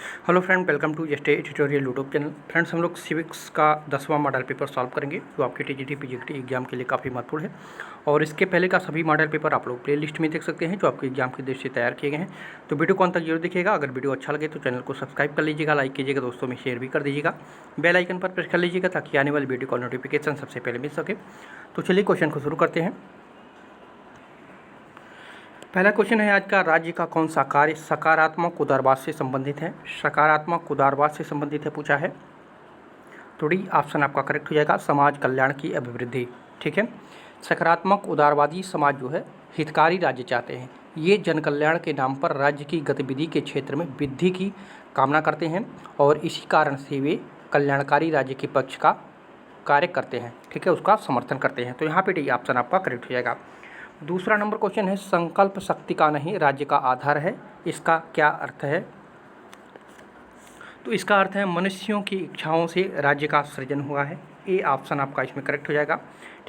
Hello friend, welcome to just tutorial YouTube channel. Friends, हम लोग civics का 10वां model paper solve करेंगे जो आपके टीजीटी पीजीटी एग्जाम के लिए काफ़ी महत्वपूर्ण है। और इसके पहले का सभी मॉडल पेपर आप लोग प्लेलिस्ट में देख सकते हैं जो आपके एग्जाम के दृष्टि से तैयार किए गए हैं। तो वीडियो को अंत तक जरूर देखिएगा। अगर वीडियो अच्छा लगे तो चैनल को सब्सक्राइब कर लीजिएगा, लाइक कीजिएगा, दोस्तों में शेयर भी कर दीजिएगा, बेल आइकन पर प्रेस कर लीजिएगा ताकि आने वाली वीडियो का नोटिफिकेशन सबसे पहले मिल सके। तो चलिए क्वेश्चन को शुरू करते हैं। पहला क्वेश्चन है आज का, राज्य का कौन सा कार्य सकारात्मक उदारवाद से संबंधित है? सकारात्मक उदारवाद से संबंधित है पूछा है। तो डी ऑप्शन आपका करेक्ट हो जाएगा, समाज कल्याण की अभिवृद्धि। ठीक है, सकारात्मक उदारवादी समाज जो है हितकारी राज्य चाहते हैं। ये जन कल्याण के नाम पर राज्य की गतिविधि के क्षेत्र में वृद्धि की कामना करते हैं और इसी कारण से वे कल्याणकारी राज्य के पक्ष का कार्य करते हैं। ठीक है, उसका समर्थन करते हैं। तो यहाँ पे डी ऑप्शन आपका करेक्ट हो जाएगा। दूसरा नंबर क्वेश्चन है, संकल्प शक्ति का नहीं राज्य का आधार है, इसका क्या अर्थ है? तो इसका अर्थ है मनुष्यों की इच्छाओं से राज्य का सृजन हुआ है। ए ऑप्शन आपका इसमें करेक्ट हो जाएगा।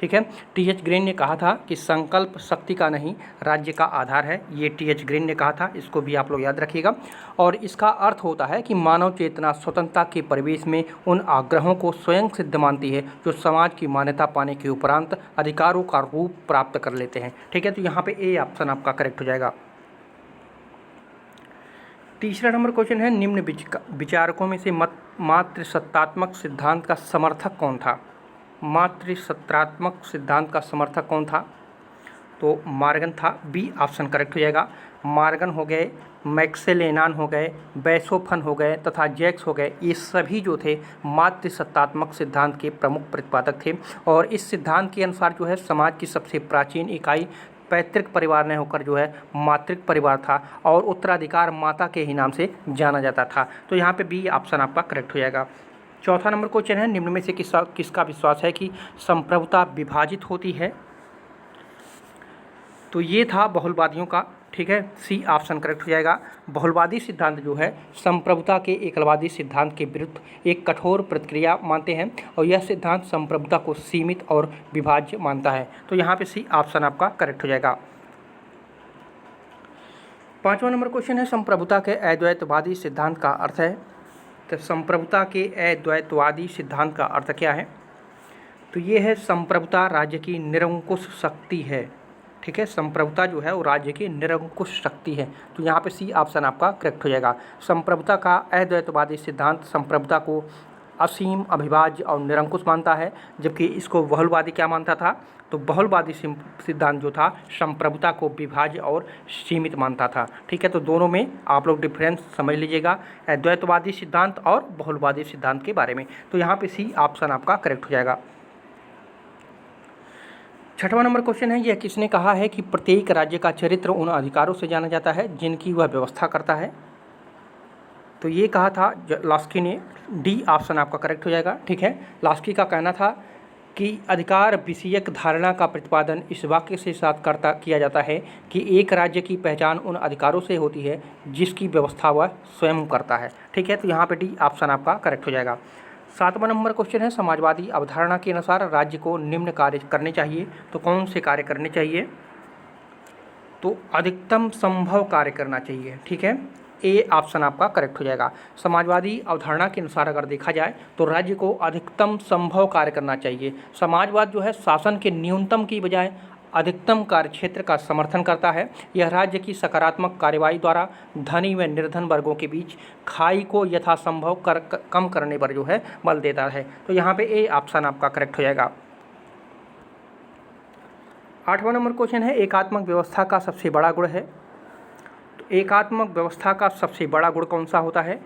ठीक है, टी.एच. ग्रीन ने कहा था कि संकल्प शक्ति का नहीं राज्य का आधार है। ये टी.एच. ग्रीन ने कहा था, इसको भी आप लोग याद रखिएगा। और इसका अर्थ होता है कि मानव चेतना स्वतंत्रता के परिवेश में उन आग्रहों को स्वयं सिद्ध मानती है जो समाज की मान्यता पाने के उपरांत अधिकारों का रूप प्राप्त कर लेते हैं। ठीक है, तो यहाँ पे ए ऑप्शन आपका करेक्ट हो जाएगा। तीसरा नंबर क्वेश्चन है, निम्न विचारकों में से मातृसत्तात्मक सिद्धांत का समर्थक कौन था? मातृसत्तात्मक सिद्धांत का समर्थक कौन था? तो मार्गन था। बी ऑप्शन करेक्ट हो जाएगा। मार्गन हो गए, मैक्सेलेनान हो गए, बैसोफन हो गए तथा जैक्स हो गए, ये सभी जो थे मातृसत्तात्मक सिद्धांत के प्रमुख प्रतिपादक थे। और इस सिद्धांत के अनुसार जो है समाज की सबसे प्राचीन इकाई पैतृक परिवार न होकर जो है मातृक परिवार था और उत्तराधिकार माता के ही नाम से जाना जाता था। तो यहाँ पे बी ऑप्शन आपका करेक्ट हो जाएगा। चौथा नंबर क्वेश्चन है, निम्न में से किसका विश्वास है कि संप्रभुता विभाजित होती है? तो ये था बहुलवादियों का। ठीक है, सी ऑप्शन करेक्ट हो जाएगा। बहुलवादी सिद्धांत जो है संप्रभुता के एकलवादी सिद्धांत के विरुद्ध एक कठोर प्रतिक्रिया मानते हैं और यह सिद्धांत संप्रभुता को सीमित और विभाज्य मानता है। तो यहाँ पे सी ऑप्शन आपका करेक्ट हो जाएगा। पांचवा नंबर क्वेश्चन है, संप्रभुता के अद्वैतवादी सिद्धांत का अर्थ है। तो संप्रभुता के अद्वैतवादी सिद्धांत का अर्थ क्या है? तो ये है संप्रभुता राज्य की निरंकुश शक्ति है। ठीक है, संप्रभुता जो है वो राज्य की निरंकुश शक्ति है। तो यहाँ पे सी ऑप्शन आपका करेक्ट हो जाएगा। संप्रभुता का अद्वैतवादी सिद्धांत संप्रभुता को असीम, अविभाज्य और निरंकुश मानता है, जबकि इसको बहुलवादी क्या मानता था? तो बहुलवादी सिद्धांत जो था संप्रभुता को विभाज्य और सीमित मानता था। ठीक है, तो दोनों में आप लोग डिफरेंस समझ लीजिएगा, अद्वैतवादी सिद्धांत और बहुलवादी सिद्धांत के बारे में। तो यहाँ पे सी ऑप्शन आपका करेक्ट हो जाएगा। छठवां नंबर क्वेश्चन है, यह किसने कहा है कि प्रत्येक राज्य का चरित्र उन अधिकारों से जाना जाता है जिनकी वह व्यवस्था करता है? तो ये कहा था लास्की ने। डी ऑप्शन आपका करेक्ट हो जाएगा। ठीक है, लास्की का कहना था कि अधिकार विषयक धारणा का प्रतिपादन इस वाक्य से साथ किया जाता है कि एक राज्य की पहचान उन अधिकारों से होती है जिसकी व्यवस्था वह स्वयं करता है। ठीक है, तो यहाँ पे डी ऑप्शन आपका करेक्ट हो जाएगा। सातवां नंबर क्वेश्चन है, समाजवादी अवधारणा के अनुसार राज्य को निम्न कार्य करने चाहिए। तो कौन से कार्य करने चाहिए? तो अधिकतम संभव कार्य करना चाहिए। ठीक है, ए ऑप्शन आपका करेक्ट हो जाएगा। समाजवादी अवधारणा के अनुसार अगर देखा जाए तो राज्य को अधिकतम संभव कार्य करना चाहिए। समाजवाद जो है शासन के न्यूनतम की बजाय अधिकतम कार्यक्षेत्र का समर्थन करता है। यह राज्य की सकारात्मक कार्यवाही द्वारा धनी व निर्धन वर्गों के बीच खाई को यथासंभव कम करने पर जो है बल देता है। तो यहाँ पे ए ऑप्शन आपका करेक्ट हो जाएगा। आठवां नंबर क्वेश्चन है, एकात्मक व्यवस्था का सबसे बड़ा गुण है। तो एकात्मक व्यवस्था का सबसे बड़ा गुण कौन सा होता है?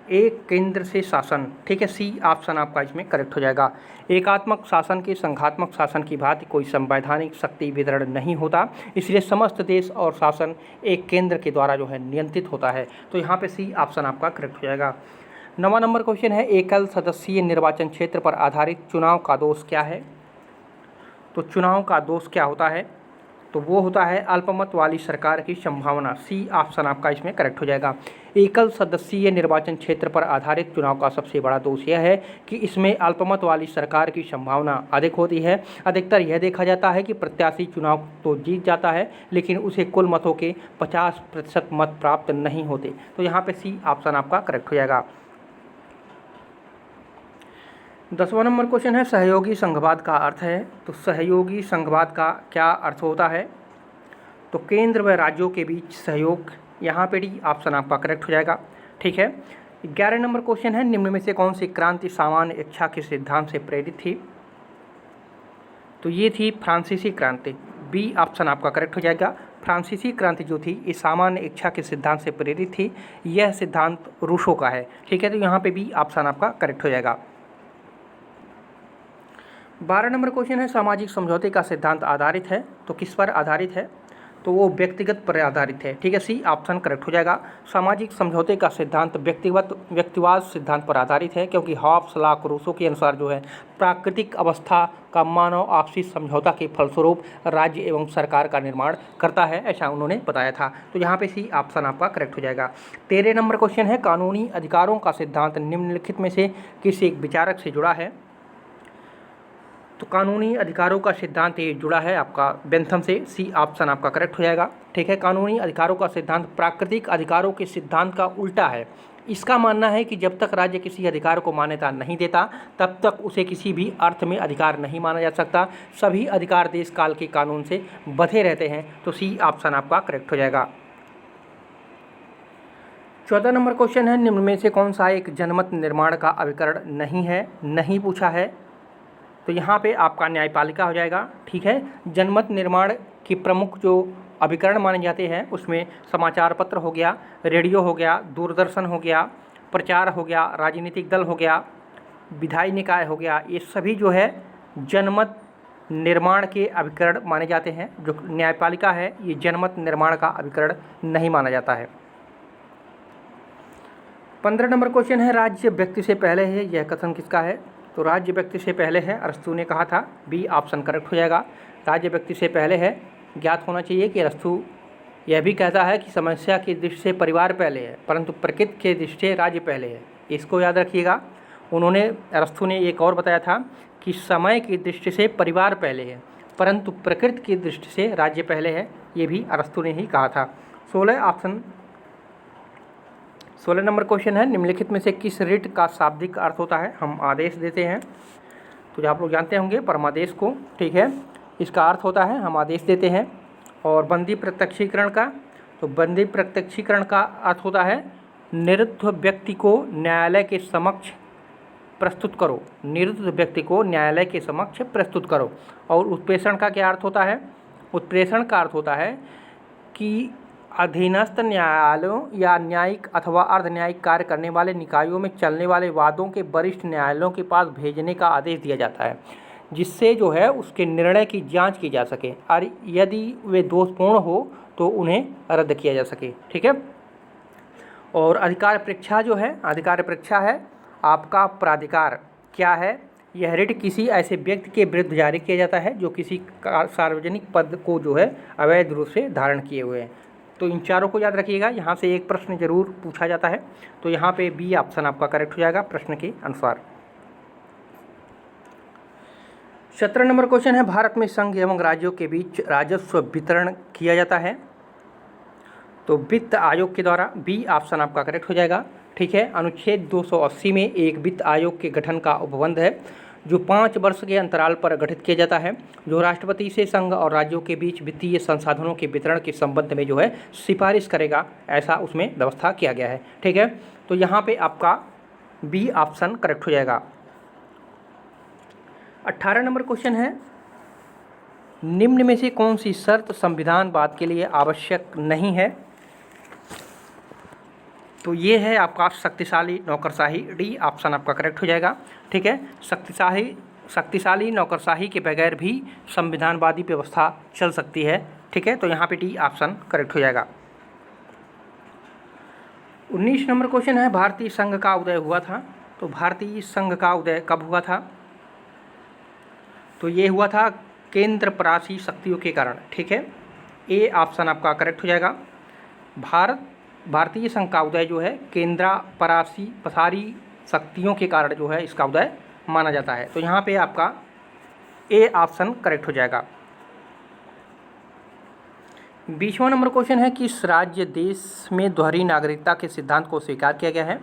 एक केंद्र से शासन। ठीक है, सी ऑप्शन आपका इसमें करेक्ट हो जाएगा। एकात्मक शासन के संघात्मक शासन की भांति कोई संवैधानिक शक्ति वितरण नहीं होता, इसलिए समस्त देश और शासन एक केंद्र के द्वारा जो है नियंत्रित होता है। तो यहाँ पे सी ऑप्शन आपका करेक्ट हो जाएगा। नवा नंबर क्वेश्चन है, एकल सदस्यीय निर्वाचन क्षेत्र पर आधारित चुनाव का दोष क्या है? तो चुनाव का दोष क्या होता है? तो वो होता है अल्पमत वाली सरकार की संभावना। सी ऑप्शन आपका इसमें करेक्ट हो जाएगा। एकल सदस्यीय निर्वाचन क्षेत्र पर आधारित चुनाव का सबसे बड़ा दोष यह है कि इसमें अल्पमत वाली सरकार की संभावना अधिक होती है। अधिकतर यह देखा जाता है कि प्रत्याशी चुनाव तो जीत जाता है, लेकिन उसे कुल मतों के 50% मत प्राप्त नहीं होते। तो यहाँ पे सी ऑप्शन आपका करेक्ट हो जाएगा। 10वां नंबर क्वेश्चन है, सहयोगी संघवाद का अर्थ है। तो सहयोगी संघवाद का क्या अर्थ होता है? तो केंद्र व राज्यों के बीच सहयोग, यहाँ पे डी ऑप्शन आपका करेक्ट हो जाएगा। ठीक है। 11 नंबर क्वेश्चन है, निम्न में से कौन सी क्रांति सामान्य इच्छा के सिद्धांत से प्रेरित थी? तो ये थी फ्रांसीसी क्रांति, बी ऑप्शन आपका करेक्ट हो जाएगा। फ्रांसीसी क्रांति जो थी ये सामान्य इच्छा के सिद्धांत से प्रेरित थी। यह सिद्धांत रूसो का है। ठीक है, तो यहाँ पे बी ऑप्शन आपका करेक्ट हो जाएगा। 12 नंबर क्वेश्चन है, सामाजिक समझौते का सिद्धांत आधारित है। तो किस पर आधारित है? तो वो व्यक्तिगत पर आधारित है। ठीक है, सी ऑप्शन करेक्ट हो जाएगा। सामाजिक समझौते का सिद्धांत व्यक्तिवाद सिद्धांत पर आधारित है, क्योंकि हॉब्स, लॉक, रूसो के अनुसार जो है प्राकृतिक अवस्था का मानव आपसी समझौता के फलस्वरूप राज्य एवं सरकार का निर्माण करता है, ऐसा उन्होंने बताया था। तो यहाँ पे सी ऑप्शन आपका करेक्ट हो जाएगा। 13 नंबर क्वेश्चन है, कानूनी अधिकारों का सिद्धांत निम्नलिखित में से किस एक विचारक से जुड़ा है? तो कानूनी अधिकारों का सिद्धांत ये जुड़ा है आपका बेंथम से, सी ऑप्शन आपका करेक्ट हो जाएगा। ठीक है, कानूनी अधिकारों का सिद्धांत प्राकृतिक अधिकारों के सिद्धांत का उल्टा है। इसका मानना है कि जब तक राज्य किसी अधिकार को मान्यता नहीं देता तब तक उसे किसी भी अर्थ में अधिकार नहीं माना जा सकता। सभी अधिकार देश काल के कानून से बंधे रहते हैं। तो सी ऑप्शन आपका करेक्ट हो जाएगा। 14 नंबर क्वेश्चन है, निम्न में से कौन सा एक जनमत निर्माण का अभिकरण नहीं है? नहीं पूछा है, तो यहाँ पे आपका न्यायपालिका हो जाएगा। ठीक है, जनमत निर्माण की प्रमुख जो अभिकरण माने जाते हैं उसमें समाचार पत्र हो गया, रेडियो हो गया, दूरदर्शन हो गया, प्रचार हो गया, राजनीतिक दल हो गया, विधायी निकाय हो गया, ये सभी जो है जनमत निर्माण के अभिकरण माने जाते हैं। जो न्यायपालिका है ये जनमत निर्माण का अभिकरण नहीं माना जाता है। 15 नंबर क्वेश्चन है, राज्य व्यक्ति से पहले है, यह कथन किसका है? तो राज्य व्यक्ति से पहले है, अरस्तू ने कहा था, बी ऑप्शन करेक्ट हो जाएगा। राज्य व्यक्ति से पहले है। ज्ञात होना चाहिए कि अरस्तू यह भी कहता है कि समस्या की दृष्टि से परिवार पहले है, परंतु प्रकृति के दृष्टि से राज्य पहले है। इसको याद रखिएगा। अरस्तू ने एक और बताया था कि समय की दृष्टि से परिवार पहले है, परंतु प्रकृति की दृष्टि से राज्य पहले है। ये भी अरस्तू ने ही कहा था। 16 नंबर क्वेश्चन है, निम्नलिखित में से किस रिट का शाब्दिक अर्थ होता है? हम आदेश देते हैं, तो आप लोग जानते होंगे परमादेश को। ठीक है, इसका अर्थ होता है हम आदेश देते हैं। और बंदी प्रत्यक्षीकरण का, तो बंदी प्रत्यक्षीकरण का अर्थ होता है निरुद्ध व्यक्ति को न्यायालय के समक्ष प्रस्तुत करो। निरुद्ध व्यक्ति को न्यायालय के समक्ष प्रस्तुत करो। और उत्प्रेषण का क्या अर्थ होता है? उत्प्रेषण का अर्थ होता है कि अधीनस्थ न्यायालयों या न्यायिक अथवा अर्ध न्यायिक कार्य करने वाले निकायों में चलने वाले वादों के वरिष्ठ न्यायालयों के पास भेजने का आदेश दिया जाता है, जिससे जो है उसके निर्णय की जांच की जा सके और यदि वे दोषपूर्ण हो तो उन्हें रद्द किया जा सके। ठीक है। और अधिकार परीक्षा जो है, अधिकार परीक्षा है आपका प्राधिकार क्या है? यह रिट किसी ऐसे व्यक्ति के विरुद्ध जारी किया जाता है जो किसी सार्वजनिक पद को जो है अवैध रूप से धारण किए हुए हैं। तो इन चारों को याद रखिएगा, यहाँ से एक प्रश्न जरूर पूछा जाता है। तो यहाँ पे बी ऑप्शन आपका करेक्ट हो जाएगा प्रश्न के अनुसार। 17 नंबर क्वेश्चन है, भारत में संघ एवं राज्यों के बीच राजस्व वितरण किया जाता है तो वित्त आयोग के द्वारा, बी ऑप्शन आपका करेक्ट हो जाएगा। ठीक है, अनुच्छेद 280 में एक वित्त आयोग के गठन का उपबंध है जो 5 वर्ष के अंतराल पर गठित किया जाता है, जो राष्ट्रपति से संघ और राज्यों के बीच वित्तीय संसाधनों के वितरण के संबंध में जो है सिफारिश करेगा, ऐसा उसमें व्यवस्था किया गया है। ठीक है, तो यहाँ पे आपका बी ऑप्शन करेक्ट हो जाएगा। 18 नंबर क्वेश्चन है, निम्न में से कौन सी शर्त संविधानवाद के लिए आवश्यक नहीं है? तो ये है आपका शक्तिशाली नौकरशाही, डी ऑप्शन आपका करेक्ट हो जाएगा। ठीक है, शक्तिशाली नौकरशाही के बगैर भी संविधानवादी व्यवस्था चल सकती है। ठीक है, तो यहाँ पे डी ऑप्शन करेक्ट हो जाएगा। 19 नंबर क्वेश्चन है, भारतीय संघ का उदय हुआ था तो भारतीय संघ का उदय कब हुआ था? तो ये हुआ था केंद्रपरासी शक्तियों के कारण। ठीक है, ए ऑप्शन आपका करेक्ट हो जाएगा। भारत भारतीय संघ का उदय जो है केंद्रापरासी पसारी शक्तियों के कारण जो है इसका उदय माना जाता है। तो यहाँ पे आपका ए ऑप्शन करेक्ट हो जाएगा। 20वां नंबर क्वेश्चन है किस राज्य देश में दोहरी नागरिकता के सिद्धांत को स्वीकार किया गया है?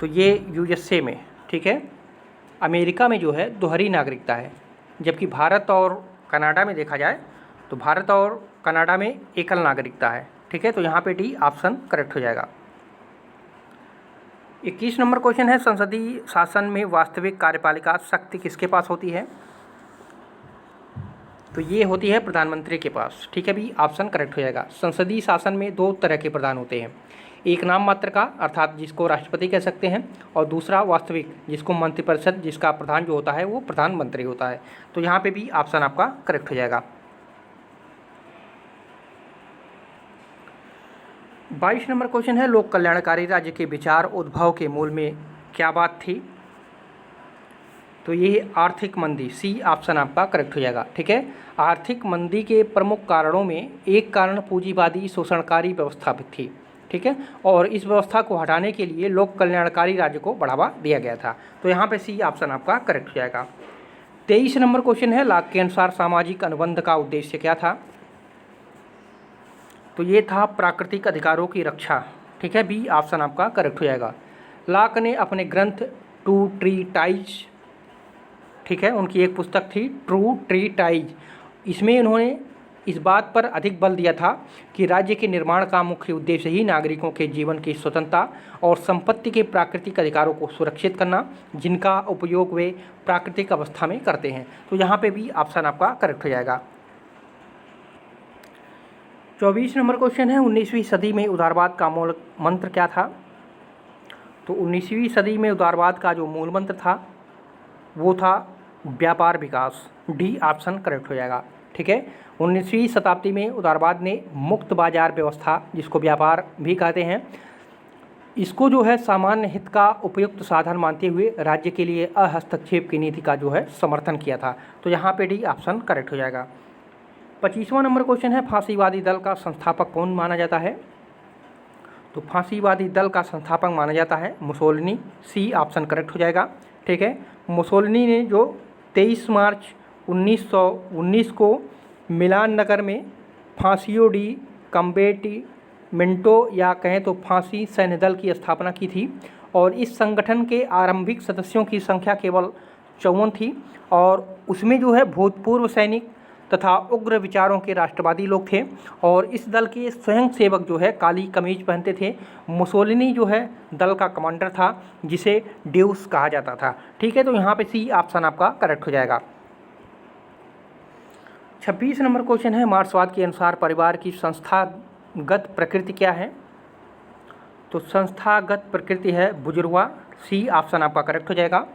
तो ये यूएसए में, ठीक है। अमेरिका में जो है दोहरी नागरिकता है, जबकि भारत और कनाडा में देखा जाए तो भारत और कनाडा में एकल नागरिकता है, ठीक है। तो यहाँ पे डी ऑप्शन करेक्ट हो जाएगा। 21 नंबर क्वेश्चन है संसदीय शासन में वास्तविक कार्यपालिका शक्ति किसके पास होती है? तो ये होती है प्रधानमंत्री के पास, ठीक है भी ऑप्शन करेक्ट हो जाएगा। संसदीय शासन में दो तरह के प्रधान होते हैं, एक नाम मात्र का अर्थात जिसको राष्ट्रपति कह सकते हैं, और दूसरा वास्तविक जिसको मंत्रिपरिषद जिसका प्रधान जो होता है वो प्रधानमंत्री होता है। तो यहाँ पे भी ऑप्शन आपका करेक्ट हो जाएगा। 22 नंबर क्वेश्चन है लोक कल्याणकारी राज्य के विचार उद्भव के मूल में क्या बात थी? तो ये आर्थिक मंदी, सी ऑप्शन आपका करेक्ट हो जाएगा, ठीक है। आर्थिक मंदी के प्रमुख कारणों में एक कारण पूंजीवादी शोषणकारी व्यवस्था भी थी, ठीक है, और इस व्यवस्था को हटाने के लिए लोक कल्याणकारी राज्य को बढ़ावा दिया गया था। तो यहाँ पे सी ऑप्शन आपका करेक्ट हो जाएगा। 23 नंबर क्वेश्चन है लॉक के अनुसार सामाजिक अनुबंध का उद्देश्य क्या था? तो ये था प्राकृतिक अधिकारों की रक्षा, ठीक है, बी ऑप्शन आपका करेक्ट हो जाएगा। लॉक ने अपने ग्रंथ टू ट्रीटाइज, ठीक है, उनकी एक पुस्तक थी ट्रू ट्रीटाइज, इसमें उन्होंने इस बात पर अधिक बल दिया था कि राज्य के निर्माण का मुख्य उद्देश्य ही नागरिकों के जीवन की स्वतंत्रता और संपत्ति के प्राकृतिक अधिकारों को सुरक्षित करना, जिनका उपयोग वे प्राकृतिक अवस्था में करते हैं। तो यहाँ पे भी ऑप्शन आपका करेक्ट हो जाएगा। 24 नंबर क्वेश्चन है 19वीं सदी में उदारवाद का मूल मंत्र क्या था? तो 19वीं सदी में उदारवाद का जो मूल मंत्र था वो था व्यापार विकास, डी ऑप्शन करेक्ट हो जाएगा, ठीक है। 19वीं शताब्दी में उदारवाद ने मुक्त बाजार व्यवस्था, जिसको व्यापार भी कहते हैं, इसको जो है सामान्य हित का उपयुक्त साधन मानते हुए राज्य के लिए अहस्तक्षेप की नीति का जो है समर्थन किया था। तो यहाँ पे डी ऑप्शन करेक्ट हो जाएगा। 25वां नंबर क्वेश्चन है फांसीवादी दल का संस्थापक कौन माना जाता है? तो फांसीवादी दल का संस्थापक माना जाता है मुसोलिनी, सी ऑप्शन करेक्ट हो जाएगा, ठीक है। मुसोलिनी ने जो 23 मार्च 1919 को मिलान नगर में फांसियो डी कम्बेटिमेंटो या कहें तो फांसी सैन्य दल की स्थापना की थी, और इस संगठन के आरंभिक सदस्यों की संख्या केवल 54 थी, और उसमें जो है भूतपूर्व सैनिक तथा उग्र विचारों के राष्ट्रवादी लोग थे, और इस दल के स्वयंसेवक जो है काली कमीज पहनते थे। मुसोलिनी जो है दल का कमांडर था, जिसे ड्यूस कहा जाता था, ठीक है। तो यहाँ पे सी ऑप्शन आपका करेक्ट हो जाएगा। 26 नंबर क्वेश्चन है मार्क्सवाद के अनुसार परिवार की संस्थागत प्रकृति क्या है? तो संस्थागत प्रकृति है बुजुर्गवा, सी ऑप्शन आपका करेक्ट हो जाएगा,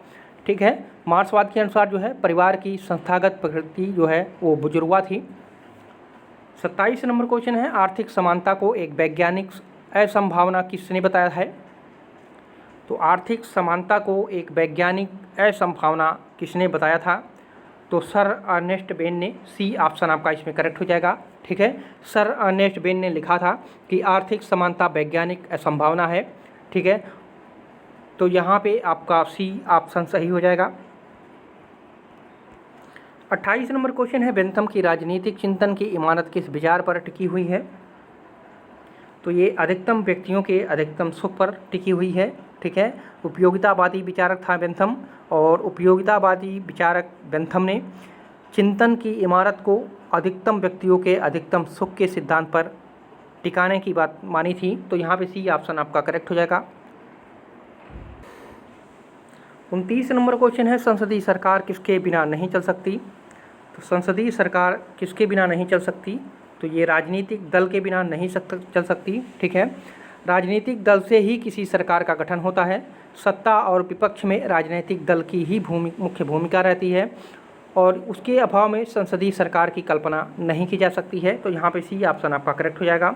ठीक है। मार्क्सवाद के अनुसार जो है परिवार की संस्थागत प्रकृति जो है वो बुजुर्गवा थी। 27 नंबर क्वेश्चन है आर्थिक समानता को एक वैज्ञानिक असंभावना किसने बताया है? तो आर्थिक समानता को एक वैज्ञानिक असंभावना किसने बताया था? तो सर अर्नेस्ट बेन ने, सी ऑप्शन आपका इसमें करेक्ट हो जाएगा, ठीक है। सर अर्नेस्ट बेन ने लिखा था कि आर्थिक समानता वैज्ञानिक असंभावना है, ठीक है। तो यहाँ पे आपका सी ऑप्शन सही हो जाएगा। 28 नंबर क्वेश्चन है बेंथम की राजनीतिक चिंतन की इमारत किस विचार पर टिकी हुई है? तो ये अधिकतम व्यक्तियों के अधिकतम सुख पर टिकी हुई है, ठीक है। उपयोगितावादी विचारक था बेंथम, और उपयोगितावादी विचारक बेंथम ने चिंतन की इमारत को अधिकतम व्यक्तियों के अधिकतम सुख के सिद्धांत पर टिकाने की बात मानी थी। तो यहाँ पे सी ऑप्शन आपका करेक्ट हो जाएगा। 29 नंबर क्वेश्चन है संसदीय सरकार किसके बिना नहीं चल सकती? तो संसदीय सरकार किसके बिना नहीं चल सकती? तो ये राजनीतिक दल के बिना नहीं चल सकती, ठीक है। राजनीतिक दल से ही किसी सरकार का गठन होता है। सत्ता और विपक्ष में राजनीतिक दल की ही मुख्य भूमिका रहती है, और उसके अभाव में संसदीय सरकार की कल्पना नहीं की जा सकती है। तो यहाँ पे सी ऑप्शन आपका करेक्ट हो जाएगा।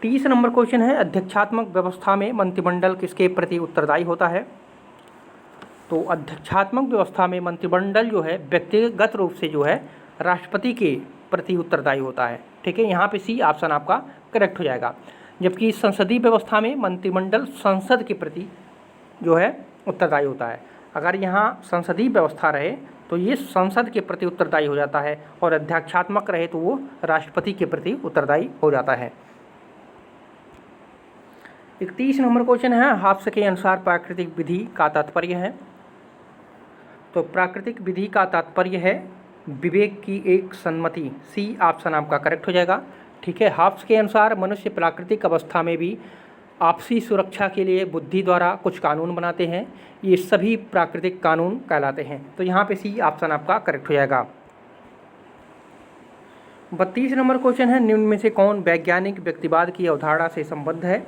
30 नंबर क्वेश्चन है अध्यक्षात्मक व्यवस्था में मंत्रिमंडल किसके प्रति उत्तरदायी होता है? तो अध्यक्षात्मक व्यवस्था में मंत्रिमंडल जो है व्यक्तिगत रूप से जो है राष्ट्रपति के प्रति उत्तरदायी होता है, ठीक है। यहाँ पे सी ऑप्शन आपका करेक्ट हो जाएगा। जबकि संसदीय व्यवस्था में मंत्रिमंडल संसद के प्रति जो है उत्तरदायी होता है। अगर यहाँ संसदीय व्यवस्था रहे तो ये संसद के प्रति उत्तरदायी हो जाता है, और अध्यक्षात्मक रहे तो वो राष्ट्रपति के प्रति उत्तरदायी हो जाता है। 31 नंबर क्वेश्चन है, हाब्स के अनुसार प्राकृतिक विधि का तात्पर्य है। तो प्राकृतिक विधि का तात्पर्य है विवेक की एक सम्मति। सी ऑप्शन आपका करेक्ट हो जाएगा। ठीक है, हाब्स के अनुसार मनुष्य प्राकृतिक अवस्था में भी आपसी सुरक्षा के लिए बुद्धि द्वारा कुछ कानून बनाते हैं, ये सभी प्राकृतिक कानून कहलाते हैं। तो यहाँ पे सी ऑप्शन आपका करेक्ट हो जाएगा। 32 नंबर क्वेश्चन है, निम्न में से कौन वैज्ञानिक व्यक्तिवाद की अवधारणा से संबद्ध है।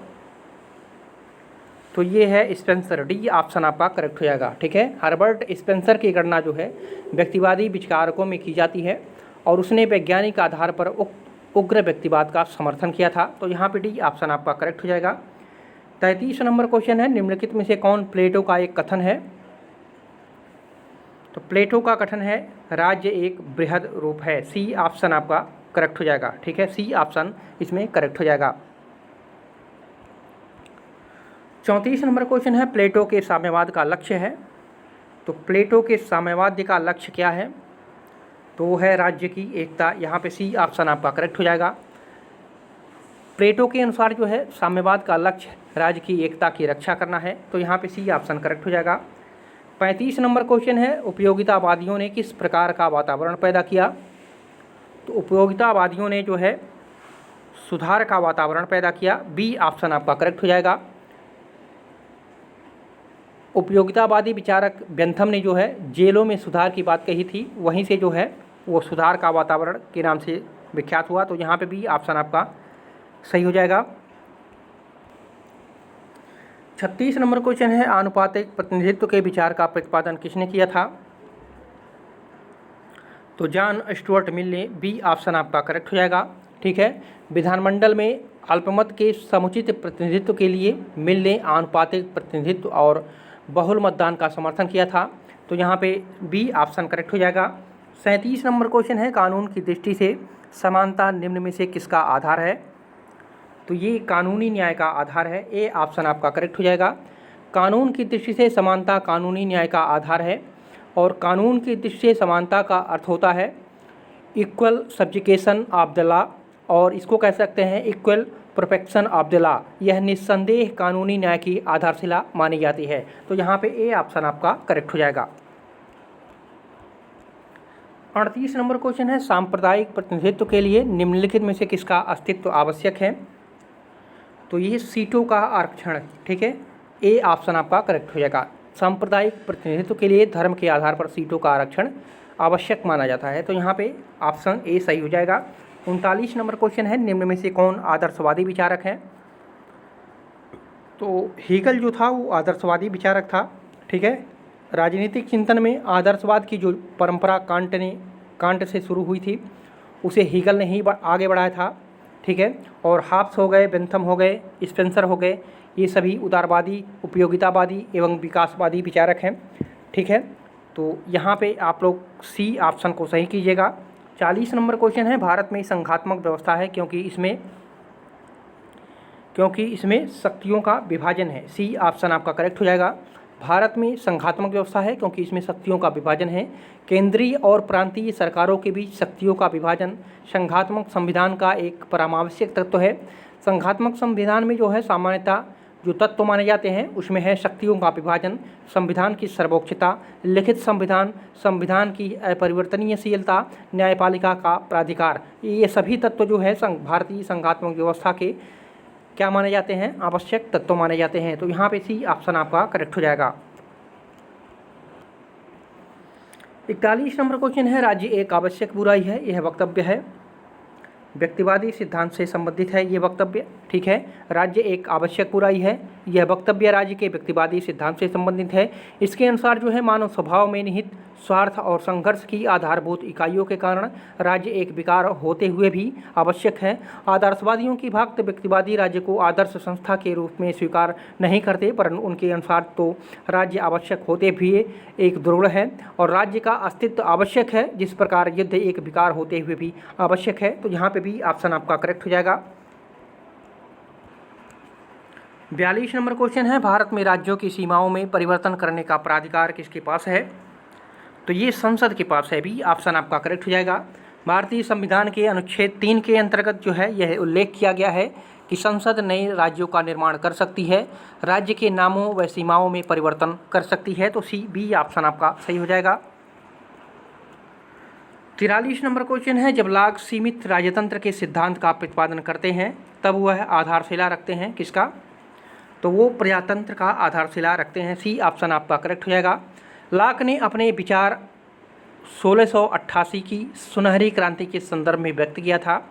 तो ये है स्पेंसर, डी ऑप्शन आपका करेक्ट हो जाएगा। ठीक है, हर्बर्ट स्पेंसर की गणना जो है व्यक्तिवादी विचारकों में की जाती है, और उसने वैज्ञानिक आधार पर उग्र व्यक्तिवाद का समर्थन किया था। तो यहाँ पे डी ऑप्शन आपका करेक्ट हो जाएगा। 33 नंबर क्वेश्चन है, निम्नलिखित में से कौन प्लेटो का एक कथन है। तो प्लेटो का कथन है राज्य एक बृहद रूप है। सी ऑप्शन आपका करेक्ट हो जाएगा। ठीक है, सी ऑप्शन इसमें करेक्ट हो जाएगा। 34 नंबर क्वेश्चन है, प्लेटो के साम्यवाद का लक्ष्य है। तो प्लेटो के साम्यवाद का लक्ष्य क्या है। तो वो है राज्य की एकता। यहाँ पे सी ऑप्शन आपका करेक्ट हो जाएगा। प्लेटो के अनुसार जो है साम्यवाद का लक्ष्य राज्य की एकता की रक्षा करना है। तो यहाँ पे सी ऑप्शन करेक्ट हो जाएगा। 35 नंबर क्वेश्चन है, उपयोगितावादियों ने किस प्रकार का वातावरण पैदा किया। तो उपयोगितावादियों ने जो है सुधार का वातावरण पैदा किया। बी ऑप्शन आपका करेक्ट हो जाएगा। उपयोगितावादी विचारक बेंथम ने जो है जेलों में सुधार की बात कही थी, वहीं से जो है वो सुधार का वातावरण के नाम से विख्यात हुआ। तो यहाँ पे भी ऑप्शन आपका सही हो जाएगा। 36 नंबर क्वेश्चन है, आनुपातिक प्रतिनिधित्व के विचार का प्रतिपादन किसने किया था। तो जॉन स्टुअर्ट मिल ने। बी ऑप्शन आपका करेक्ट हो जाएगा। ठीक है, विधानमंडल में अल्पमत के समुचित प्रतिनिधित्व के लिए मिल ने आनुपातिक प्रतिनिधित्व और बहुल मतदान का समर्थन किया था। तो यहाँ पे बी ऑप्शन करेक्ट हो जाएगा। 37 नंबर क्वेश्चन है, कानून की दृष्टि से समानता निम्न में से किसका आधार है। तो ये कानूनी न्याय का आधार है। ए ऑप्शन आपका करेक्ट हो जाएगा। कानून की दृष्टि से समानता कानूनी न्याय का आधार है, और कानून की दृष्टि से समानता का अर्थ होता है equal subjugation of the law, और इसको कह सकते हैं equal protection of the law. यह निस्संदेह कानूनी न्याय की आधारशिला मानी जाती है। तो यहाँ पे ए ऑप्शन आपका करेक्ट हो जाएगा। 38 नंबर क्वेश्चन है, सांप्रदायिक प्रतिनिधित्व के लिए निम्नलिखित में से किसका अस्तित्व आवश्यक है। तो ये सीटों का आरक्षण। ठीक है, ए ऑप्शन आपका करेक्ट हो जाएगा। सांप्रदायिक प्रतिनिधित्व के लिए धर्म के आधार पर सीटों का आरक्षण आवश्यक माना जाता है। तो यहाँ पे ऑप्शन ए सही हो जाएगा। 39 नंबर क्वेश्चन है, निम्न में से कौन आदर्शवादी विचारक है। तो हीगल जो था वो आदर्शवादी विचारक था। ठीक है, राजनीतिक चिंतन में आदर्शवाद की जो परंपरा कांट से शुरू हुई थी, उसे हीगल ने ही आगे बढ़ाया था। ठीक है, और हाब्स हो गए, बेंथम हो गए, स्पेंसर हो गए, ये सभी उदारवादी, उपयोगितावादी एवं विकासवादी विचारक हैं। ठीक है, तो यहाँ पे आप लोग सी ऑप्शन को सही कीजिएगा। 40 नंबर क्वेश्चन है, भारत में संघात्मक व्यवस्था है क्योंकि इसमें शक्तियों का विभाजन है। सी ऑप्शन आपका करेक्ट हो जाएगा। भारत में संघात्मक व्यवस्था है क्योंकि इसमें शक्तियों का विभाजन है। केंद्रीय और प्रांतीय सरकारों के बीच शक्तियों का विभाजन संघात्मक संविधान का एक परमावश्यक तत्व है। संघात्मक संविधान में जो है सामान्यतः जो तत्व माने जाते हैं उसमें है शक्तियों का विभाजन, संविधान की सर्वोच्चता, लिखित संविधान, संविधान की अपरिवर्तनीयशीलता, न्यायपालिका का प्राधिकार। ये सभी तत्व जो है भारतीय संघात्मक व्यवस्था के क्या माने जाते हैं, आवश्यक तत्व माने जाते हैं। तो यहाँ पे सी ऑप्शन आपका करेक्ट हो जाएगा। 41 नंबर क्वेश्चन है, राज्य एक आवश्यक बुराई है, यह वक्तव्य है। व्यक्तिवादी सिद्धांत से संबंधित है ये वक्तव्य। ठीक है, राज्य एक आवश्यक बुराई है, यह वक्तव्य राज्य के व्यक्तिवादी सिद्धांत से संबंधित है। इसके अनुसार जो है मानव स्वभाव में निहित स्वार्थ और संघर्ष की आधारभूत इकाइयों के कारण राज्य एक विकार होते हुए भी आवश्यक है। आदर्शवादियों की भांति व्यक्तिवादी राज्य को आदर्श संस्था के रूप में स्वीकार नहीं करते, परंतु उनके अनुसार तो राज्य आवश्यक होते भी एक दुर्गुण है, और राज्य का अस्तित्व आवश्यक है जिस प्रकार युद्ध एक विकार होते हुए भी आवश्यक है। तो यहाँ पे भी ऑप्शन आपका करेक्ट हो जाएगा। 42 नंबर क्वेश्चन है, भारत में राज्यों की सीमाओं में परिवर्तन करने का प्राधिकार किसके पास है? तो ये संसद के पास है। भी ऑप्शन आपका करेक्ट हो जाएगा। भारतीय संविधान के अनुच्छेद 3 के अंतर्गत जो है यह उल्लेख किया गया है कि संसद नए राज्यों का निर्माण कर सकती है, राज्य के नामों व सीमाओं में परिवर्तन कर सकती है। तो सी बी ऑप्शन आपका सही हो जाएगा। 43 नंबर क्वेश्चन है, जब लाग सीमित राज्यतंत्र के सिद्धांत का प्रतिपादन करते हैं तब वह आधारशिला रखते हैं किसका? तो वो प्रजातंत्र का आधारशिला रखते हैं। सी ऑप्शन आपका करेक्ट हो जाएगा। लाक ने अपने विचार 1688 की सुनहरी क्रांति के संदर्भ में व्यक्त किया था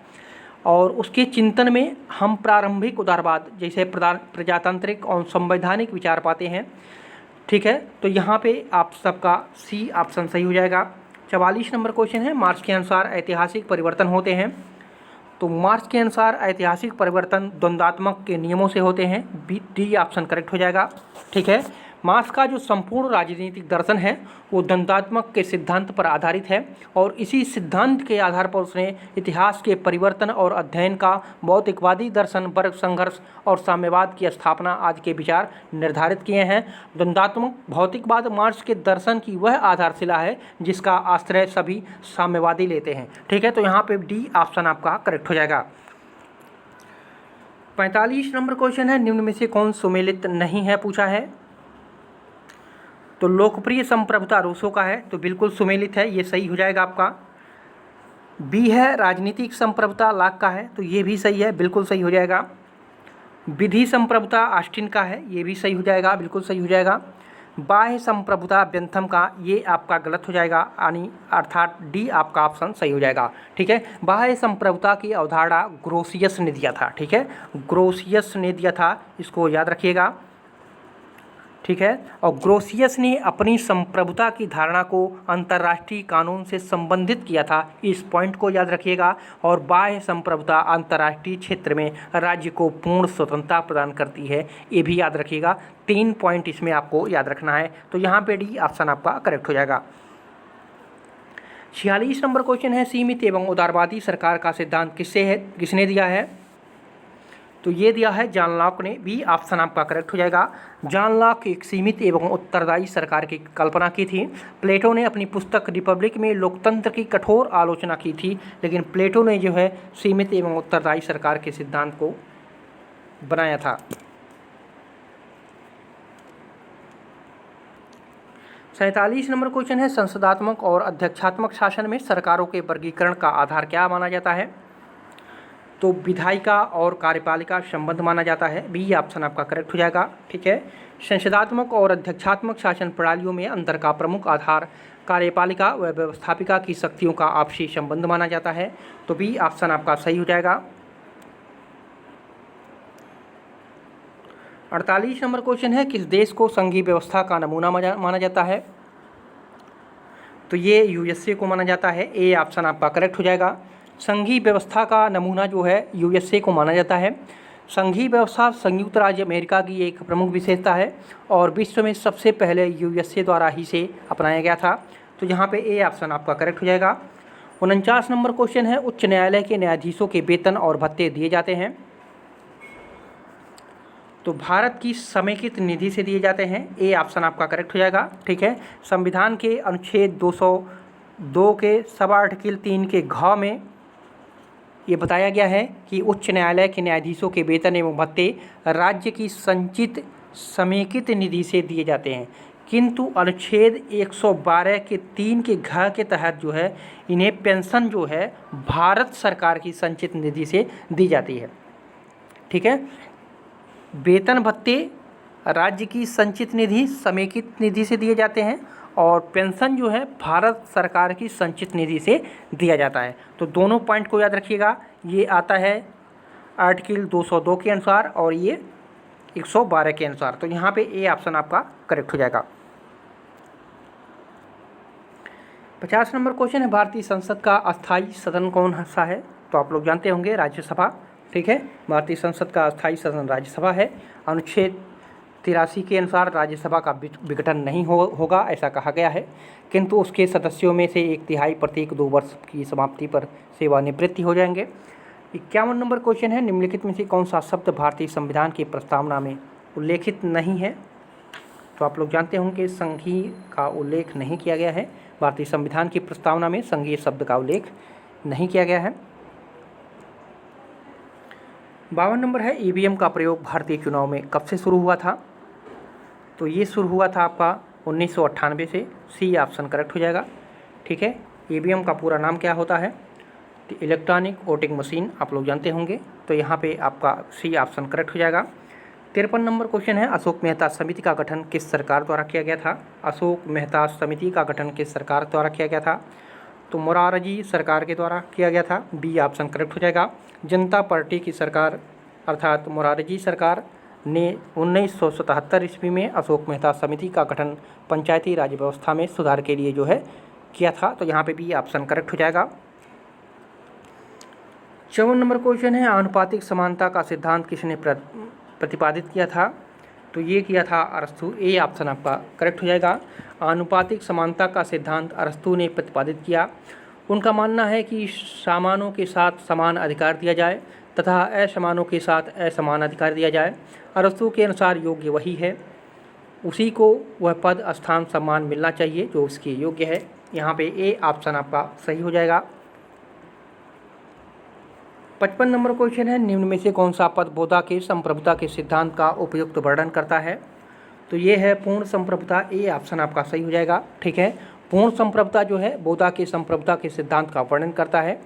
और उसके चिंतन में हम प्रारंभिक उदारवाद जैसे प्रजातांत्रिक और संवैधानिक विचार पाते हैं। ठीक है, तो यहाँ पे आप सबका सी ऑप्शन सही हो जाएगा। 44 नंबर क्वेश्चन है, मार्क्स के अनुसार ऐतिहासिक परिवर्तन होते हैं। तो मार्क्स के अनुसार ऐतिहासिक परिवर्तन द्वंद्वात्मक के नियमों से होते हैं। बी डी ऑप्शन करेक्ट हो जाएगा। ठीक है, मार्क्स का जो संपूर्ण राजनीतिक दर्शन है वो द्वंद्वात्मक के सिद्धांत पर आधारित है और इसी सिद्धांत के आधार पर उसने इतिहास के परिवर्तन और अध्ययन का भौतिकवादी दर्शन, वर्ग संघर्ष और साम्यवाद की स्थापना आज के विचार निर्धारित किए हैं। द्वंद्वात्मक भौतिकवाद मार्क्स के दर्शन की वह आधारशिला है जिसका आश्रय सभी साम्यवादी लेते हैं। ठीक है, तो यहाँ पे डी ऑप्शन आपका करेक्ट हो जाएगा। 45 नंबर क्वेश्चन है, निम्न में से कौन सुमेलित नहीं है पूछा है। तो लोकप्रिय संप्रभुता रूसों का है, तो बिल्कुल सुमेलित है, ये सही हो जाएगा आपका। बी है राजनीतिक संप्रभुता लाक का है, तो ये भी सही है, बिल्कुल सही हो जाएगा। विधि संप्रभुता ऑस्टिन का है, ये भी सही हो जाएगा, बिल्कुल सही हो जाएगा। बाह्य संप्रभुता बेंथम का, ये आपका गलत हो जाएगा, यानी अर्थात डी आपका ऑप्शन सही हो जाएगा। ठीक है, बाह्य संप्रभुता की अवधारणा ग्रोसियस ने दिया था। ठीक है, ग्रोसियस ने दिया था, इसको याद रखिएगा। ठीक है, और ग्रोसियस ने अपनी संप्रभुता की धारणा को अंतर्राष्ट्रीय कानून से संबंधित किया था, इस पॉइंट को याद रखिएगा। और बाह्य संप्रभुता अंतर्राष्ट्रीय क्षेत्र में राज्य को पूर्ण स्वतंत्रता प्रदान करती है, ये भी याद रखिएगा। 3 पॉइंट इसमें आपको याद रखना है, तो यहाँ पे डी ऑप्शन आपका करेक्ट हो जाएगा। 46 नंबर क्वेश्चन है, सीमित एवं उदारवादी सरकार का सिद्धांत किसने दिया है? तो ये दिया है जॉन लॉक ने। बी ऑप्शन आपका करेक्ट हो जाएगा। जॉन लॉक एक सीमित एवं उत्तरदायी सरकार की कल्पना की थी। प्लेटो ने अपनी पुस्तक रिपब्लिक में लोकतंत्र की कठोर आलोचना की थी, लेकिन प्लेटो ने जो है सीमित एवं उत्तरदायी सरकार के सिद्धांत को बनाया था। 47 नंबर क्वेश्चन है, संसदात्मक और अध्यक्षात्मक शासन में सरकारों के वर्गीकरण का आधार क्या माना जाता है? तो विधायिका और कार्यपालिका संबंध माना जाता है। बी ऑप्शन आपका करेक्ट हो जाएगा। ठीक है, संसदात्मक और अध्यक्षात्मक शासन प्रणालियों में अंतर का प्रमुख आधार कार्यपालिका व व्यवस्थापिका की शक्तियों का आपसी संबंध माना जाता है। तो बी ऑप्शन आपका सही हो जाएगा। 48 नंबर क्वेश्चन है, किस देश को संघीय व्यवस्था का नमूना माना जाता है? तो ये यूएसए को माना जाता है। ए ऑप्शन आपका करेक्ट हो जाएगा। संघीय व्यवस्था का नमूना जो है यूएसए को माना जाता है। संघीय व्यवस्था संयुक्त राज्य अमेरिका की एक प्रमुख विशेषता है और विश्व में सबसे पहले यूएसए द्वारा ही से अपनाया गया था। तो यहाँ पे ए ऑप्शन आपका करेक्ट हो जाएगा। 49 नंबर क्वेश्चन है, उच्च न्यायालय के न्यायाधीशों के वेतन और भत्ते दिए जाते हैं। तो भारत की समेकित निधि से दिए जाते हैं। ए ऑप्शन आपका करेक्ट हो जाएगा। ठीक है, संविधान के अनुच्छेद 202 के सब आर्टिकल 3 के घ में ये बताया गया है कि उच्च न्यायालय के न्यायाधीशों के वेतन एवं भत्ते राज्य की संचित समेकित निधि से दिए जाते हैं, किंतु अनुच्छेद 112 के 3 के घ के तहत जो है इन्हें पेंशन जो है भारत सरकार की संचित निधि से दी जाती है। ठीक है, वेतन भत्ते राज्य की संचित निधि समेकित निधि से दिए जाते हैं और पेंशन जो है भारत सरकार की संचित निधि से दिया जाता है। तो दोनों पॉइंट को याद रखिएगा। ये आता है आर्टिकल 202 के अनुसार और ये 112 के अनुसार। तो यहाँ पे ए ऑप्शन आपका करेक्ट हो जाएगा। 50 नंबर क्वेश्चन है, भारतीय संसद का अस्थायी सदन कौन सा है? तो आप लोग जानते होंगे राज्यसभा। ठीक है, भारतीय संसद का अस्थायी सदन राज्यसभा है। अनुच्छेद 83 के अनुसार राज्यसभा का विघटन नहीं होगा ऐसा कहा गया है, किंतु उसके सदस्यों में से 1/3 प्रत्येक 2 वर्ष की समाप्ति पर सेवानिवृत्ति हो जाएंगे। 51 नंबर क्वेश्चन है, निम्नलिखित में से कौन सा शब्द भारतीय संविधान की प्रस्तावना में उल्लेखित नहीं है? तो आप लोग जानते होंगे संघीय का उल्लेख नहीं किया गया है। भारतीय संविधान की प्रस्तावना में संघीय शब्द का उल्लेख नहीं किया गया है। 52 नंबर है, ईवीएम का प्रयोग भारतीय चुनाव में कब से शुरू हुआ था? तो ये शुरू हुआ था आपका 1998 से। सी ऑप्शन करेक्ट हो जाएगा। ठीक है, ईवीएम का पूरा नाम क्या होता है? तो इलेक्ट्रॉनिक वोटिंग मशीन, आप लोग जानते होंगे। तो यहाँ पे आपका सी ऑप्शन करेक्ट हो जाएगा। 53 नंबर क्वेश्चन है, अशोक मेहता समिति का गठन किस सरकार द्वारा किया गया था? अशोक मेहता समिति का गठन किस सरकार द्वारा किया गया था? तो मोरारजी सरकार के द्वारा किया गया था। बी ऑप्शन करेक्ट हो जाएगा। जनता पार्टी की सरकार अर्थात मोरारजी सरकार ने 1977 ईस्वी में अशोक मेहता समिति का गठन पंचायती राज व्यवस्था में सुधार के लिए जो है किया था। तो यहाँ पे बी ऑप्शन करेक्ट हो जाएगा। 54 नंबर क्वेश्चन है, आनुपातिक समानता का सिद्धांत किसने प्रतिपादित किया था? तो ये किया था अरस्तु। ए ऑप्शन आपका करेक्ट हो जाएगा। आनुपातिक समानता का सिद्धांत अरस्तु ने प्रतिपादित किया। उनका मानना है कि समानों के साथ समान अधिकार दिया जाए तथा असमानों के साथ असमान अधिकार दिया जाए। अरस्तु के अनुसार योग्य वही है, उसी को वह पद, स्थान, सम्मान मिलना चाहिए जो उसके योग्य है। यहाँ पे ए ऑप्शन आपका सही हो जाएगा। 55 नंबर क्वेश्चन है, निम्न में से कौन सा पद बोधा के संप्रभुता के सिद्धांत का उपयुक्त वर्णन करता है? तो ये है पूर्ण संप्रभुता। ए ऑप्शन आपका सही हो जाएगा। ठीक है, पूर्ण संप्रभुता जो है बोधा के संप्रभुता के सिद्धांत का वर्णन करता है।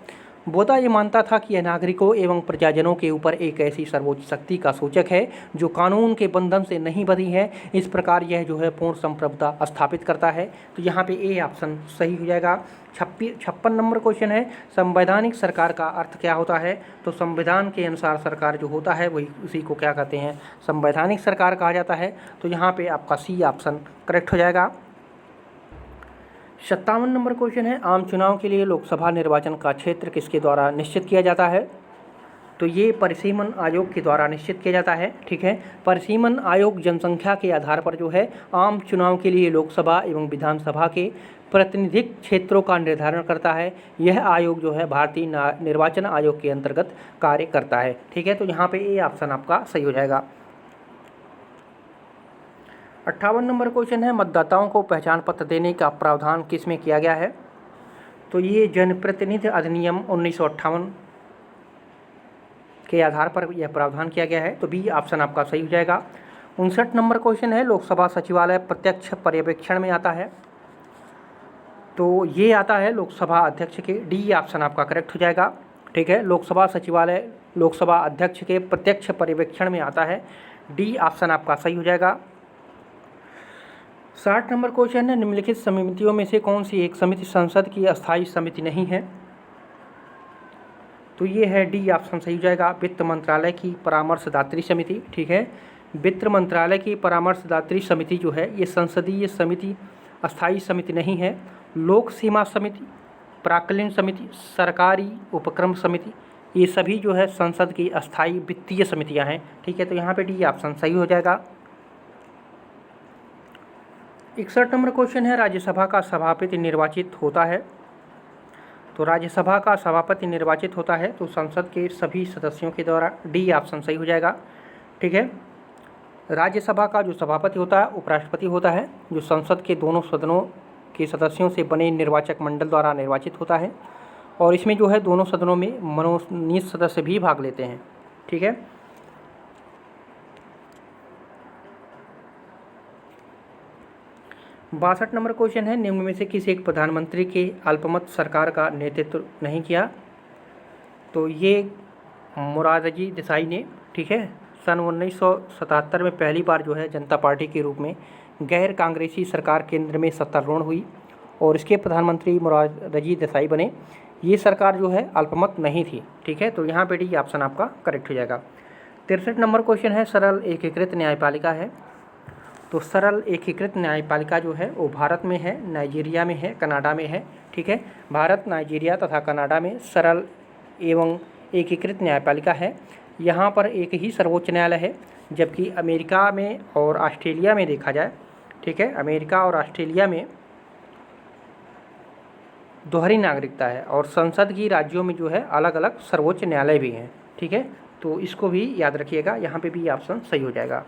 बोधा ये मानता था कि यह नागरिकों एवं प्रजाजनों के ऊपर एक ऐसी सर्वोच्च शक्ति का सूचक है जो कानून के बंधन से नहीं बंधी है। इस प्रकार यह जो है पूर्ण संप्रभुता स्थापित करता है। तो यहाँ पे ए ऑप्शन सही हो जाएगा। 56 नंबर क्वेश्चन है, संवैधानिक सरकार का अर्थ क्या होता है? तो संविधान के अनुसार सरकार जो होता है वही उसी को क्या कहते हैं? संवैधानिक सरकार कहा जाता है। तो यहाँ पे आपका सी ऑप्शन करेक्ट हो जाएगा। 57 नंबर क्वेश्चन है, आम चुनाव के लिए लोकसभा निर्वाचन का क्षेत्र किसके द्वारा निश्चित किया जाता है? तो ये परिसीमन आयोग के द्वारा निश्चित किया जाता है। ठीक है, परिसीमन आयोग जनसंख्या के आधार पर जो है आम चुनाव के लिए लोकसभा एवं विधानसभा के प्रतिनिधिक क्षेत्रों का निर्धारण करता है। यह आयोग जो है भारतीय निर्वाचन आयोग के अंतर्गत कार्य करता है। ठीक है, तो यहाँ पे ए ऑप्शन आपका सही हो जाएगा। 58 नंबर क्वेश्चन है, मतदाताओं को पहचान पत्र देने का प्रावधान किस में किया गया है? तो ये जनप्रतिनिधि अधिनियम 1958 के आधार पर यह प्रावधान किया गया है। तो बी ऑप्शन आपका सही हो जाएगा। 59 नंबर क्वेश्चन है, लोकसभा सचिवालय प्रत्यक्ष पर्यवेक्षण में आता है? तो ये आता है लोकसभा अध्यक्ष के। डी ऑप्शन आपका करेक्ट हो जाएगा। ठीक है, लोकसभा सचिवालय लोकसभा अध्यक्ष के प्रत्यक्ष पर्यवेक्षण में आता है। डी ऑप्शन आपका सही हो जाएगा। 60 नंबर क्वेश्चन है, निम्नलिखित समितियों में से कौन सी एक समिति संसद की अस्थायी समिति नहीं है? तो ये है डी ऑप्शन सही हो जाएगा। वित्त मंत्रालय की परामर्शदात्री समिति। ठीक है, वित्त मंत्रालय की परामर्शदात्री समिति जो है ये संसदीय समिति, अस्थायी समिति नहीं है। लोक सीमा समिति, प्राक्कलन समिति, सरकारी उपक्रम समिति, ये सभी जो है संसद की अस्थायी वित्तीय समितियां हैं। ठीक है, तो यहाँ पे डी ऑप्शन सही हो जाएगा। 61 नंबर क्वेश्चन है, राज्यसभा का सभापति निर्वाचित होता है? तो राज्यसभा का सभापति निर्वाचित होता है तो संसद के सभी सदस्यों के द्वारा। डी ऑप्शन सही हो जाएगा। ठीक है, राज्यसभा का जो सभापति होता है उपराष्ट्रपति होता है, जो संसद के दोनों सदनों के सदस्यों से बने निर्वाचक मंडल द्वारा निर्वाचित होता है। और इसमें जो है दोनों सदनों में मनोनीत सदस्य भी भाग लेते हैं। ठीक है, 62 नंबर क्वेश्चन है, निम्न में से किस एक प्रधानमंत्री के अल्पमत सरकार का नेतृत्व नहीं किया? तो ये मोरारजी देसाई ने। ठीक है, सन 1977 में पहली बार जो है जनता पार्टी के रूप में गैर कांग्रेसी सरकार केंद्र में सत्तारूढ़ हुई और इसके प्रधानमंत्री मोरारजी देसाई बने। ये सरकार जो है अल्पमत नहीं थी। ठीक है, तो यहाँ पे डी ऑप्शन आपका करेक्ट हो जाएगा। 63 नंबर क्वेश्चन है, सरल एकीकृत न्यायपालिका है? तो सरल एकीकृत न्यायपालिका जो है वो भारत में है, नाइजीरिया में है, कनाडा में है। ठीक है, भारत, नाइजीरिया तथा कनाडा में सरल एवं एकीकृत न्यायपालिका है। यहाँ पर एक ही सर्वोच्च न्यायालय है, जबकि अमेरिका में और ऑस्ट्रेलिया में देखा जाए, ठीक है, अमेरिका और ऑस्ट्रेलिया में दोहरी नागरिकता है और संसद की राज्यों में जो है अलग अलग सर्वोच्च न्यायालय भी हैं। ठीक है, तो इसको भी याद रखिएगा, यहाँ पे भी ऑप्शन सही हो जाएगा।